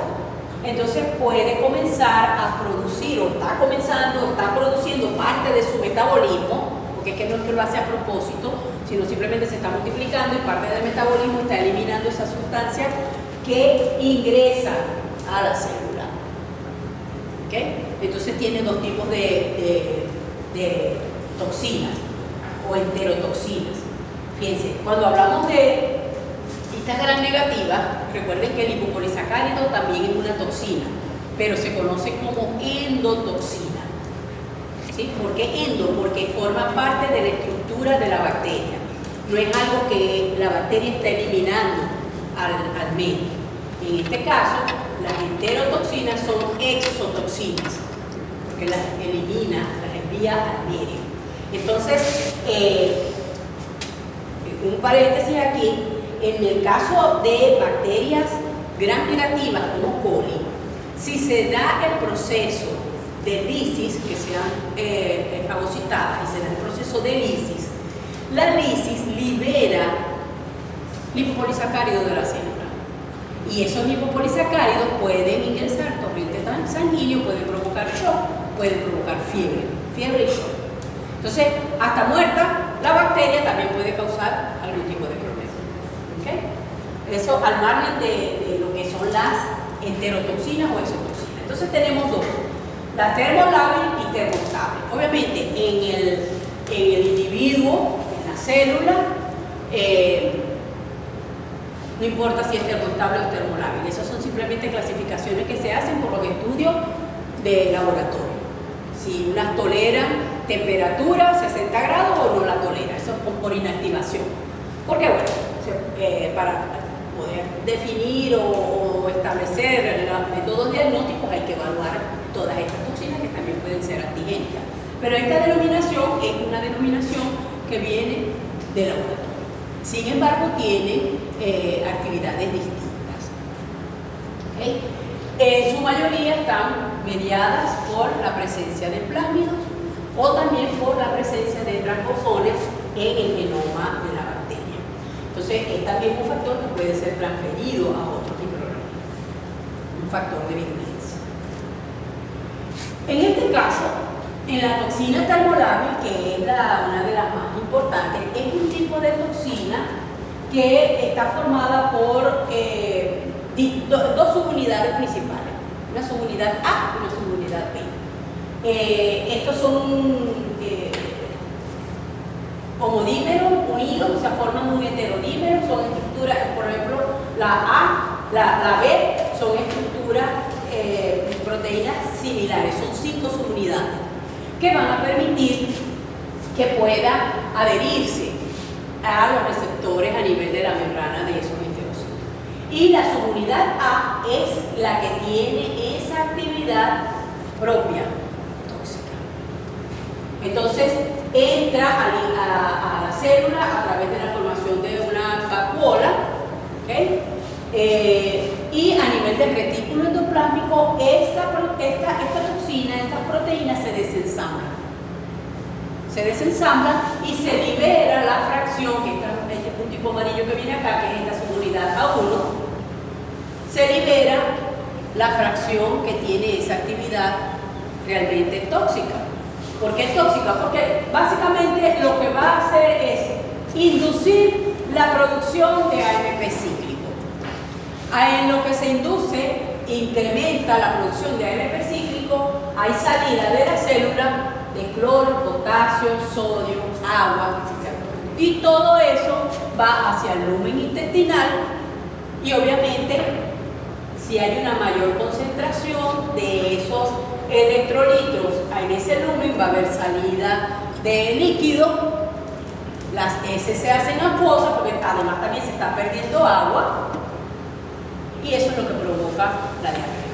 B: entonces puede comenzar a producir, o está produciendo parte de su metabolismo, porque es que no es que lo hace a propósito, sino simplemente se está multiplicando y parte del metabolismo está eliminando esa sustancia que ingresa a la célula. ¿Okay? Entonces tiene dos tipos de toxinas o enterotoxinas. Fíjense, cuando hablamos de esta gran negativa, recuerden que el lipopolisacárido también es una toxina, pero se conoce como endotoxina. ¿Sí? ¿Por qué endo? Porque forma parte de la estructura de la bacteria. No es algo que la bacteria está eliminando al medio. En este caso, las enterotoxinas son exotoxinas, porque las elimina, las envía al medio. Entonces, un paréntesis aquí, en el caso de bacterias gram negativas como coli, si se da el proceso de lisis, que sean fagocitadas y se da el proceso de lisis, la lisis libera lipopolisacáridos de la célula. Y esos lipopolisacáridos pueden ingresar al torrente sanguíneo, pueden provocar shock, pueden provocar fiebre y shock. Entonces, hasta muerta, la bacteria también puede causar algún tipo de problema. ¿Okay? Eso al margen de lo que son las enterotoxinas o exotoxinas. Entonces tenemos dos, la termolábil y termostable. Obviamente en el individuo, en la célula, no importa si es termostable o termolábil. Esas son simplemente clasificaciones que se hacen por los estudios de laboratorio. Si unas toleran temperatura 60 grados o no la tolera, eso es por inactivación. Porque bueno, para poder definir o establecer los métodos diagnósticos hay que evaluar todas estas toxinas que también pueden ser antigénicas. Pero esta denominación es una denominación que viene de laboratorio. Sin embargo, tiene actividades distintas. ¿Okay? En su mayoría están mediadas por la presencia de plásmidos o también por la presencia de transposones en el genoma de la bacteria. Entonces, es también un factor que puede ser transferido a otros microorganismos, un factor de virulencia. En este caso, en la toxina termolábil, que es una de las más importantes, es un tipo de toxina que está formada por dos subunidades principales, una subunidad A y una subunidad B. Estos son homodímeros unidos, o sea, forman un heterodímero, son estructuras, por ejemplo, la B son estructuras, proteínas similares, son 5 subunidades que van a permitir que pueda adherirse a los receptores a nivel de la membrana de esos heterocitos. Y la subunidad A es la que tiene esa actividad propia tóxica. Entonces entra a la célula a través de la formación de una vacuola, ¿okay? Y a nivel del retículo endoplásmico esta toxina, estas proteínas se desensamblan y se libera la fracción, que es este puntico amarillo que viene acá, que es esta subunidad A1, se libera la fracción que tiene esa actividad realmente tóxica. ¿Por qué es tóxica? Porque básicamente lo que va a hacer es inducir la producción de AMP cíclico. En lo que se induce, incrementa la producción de AMP cíclico, hay salida de la célula de cloro, potasio, sodio, agua, etc. Y todo eso va hacia el lumen intestinal y obviamente si hay una mayor concentración de esos electrolitos en ese lumen, va a haber salida de líquido, las heces se hacen acuosas porque además también se está perdiendo agua y eso es lo que provoca la diarrea.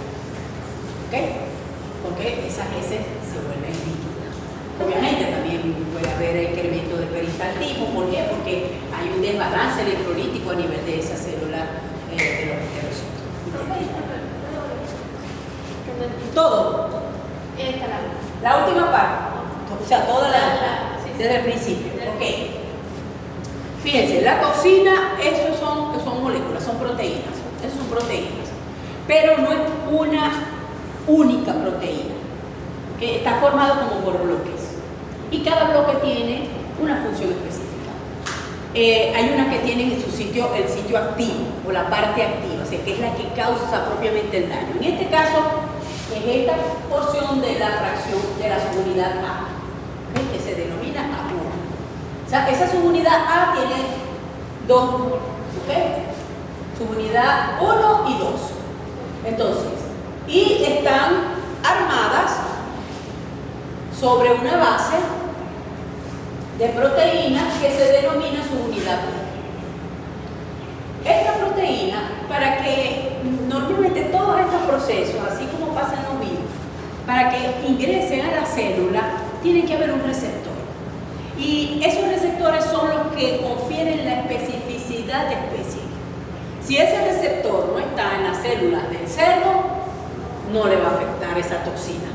B: ¿Ok? Porque esas heces se vuelven líquidas. Obviamente también puede haber incremento de peristaltismo. ¿Por qué? Porque hay un desbalance electrolítico a nivel de esa célula de los enterocitos. Todo. La última parte. O sea, toda desde el principio. Ok. Fíjense, la toxina, esos son moléculas, son proteínas. Esas son proteínas. Pero no es una única proteína, que está formado como por bloques y cada bloque tiene una función específica. Hay unas que tienen en su sitio el sitio activo o la parte activa, o sea, que es la que causa propiamente el daño. En este caso es esta porción de la fracción de la subunidad A, ¿okay? Que se denomina A1. O sea, esa subunidad A tiene dos, ¿okay? Subunidad 1 y 2. Entonces, y están armadas sobre una base de proteína que se denomina subunidad 1. Esta proteína, para que normalmente todos estos procesos, así como pasa en los virus, para que ingresen a la célula, tiene que haber un receptor. Y esos receptores son los que confieren la especificidad de especie. Si ese receptor no está en las células del cerdo, no le va a afectar esa toxina.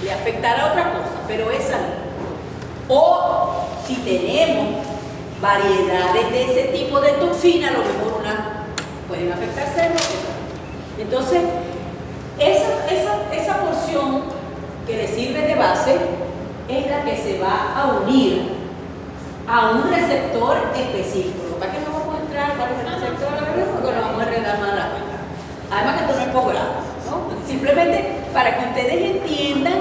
B: Le afectará otra cosa, pero esa no. O si tenemos variedades de ese tipo de toxina, a lo mejor una pueden afectar cerdo. Entonces, esa porción que le sirve de base es la que se va a unir a un receptor específico. Lo que pasa es que no vamos a entrar para el receptor, porque lo vamos a enredar más la cuenta. Además que esto no es posgrado, ¿no? Simplemente para que ustedes entiendan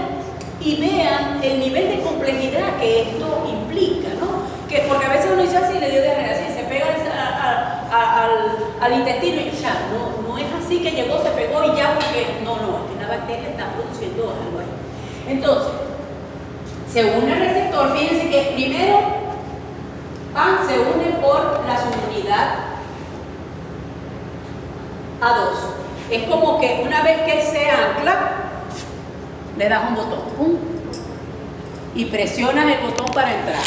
B: y vean el nivel de complejidad que esto implica, ¿no? Que porque a veces uno dice así, le dio diarrea, así, se pega al intestino y ya, no es así que llegó, se pegó y ya, porque no, es que la bacteria está produciendo algo ahí. Entonces, se une el receptor, fíjense que primero se une por la subunidad A2. Es como que una vez que se ancla, le das un botón, ¡pum! Y presionas el botón para entrar.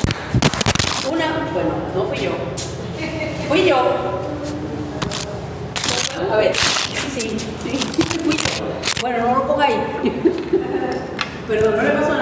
B: Bueno, no fui yo. Fui yo. A ver, sí, fui yo. Bueno, no lo ponga ahí. Perdón, no le pasó nada.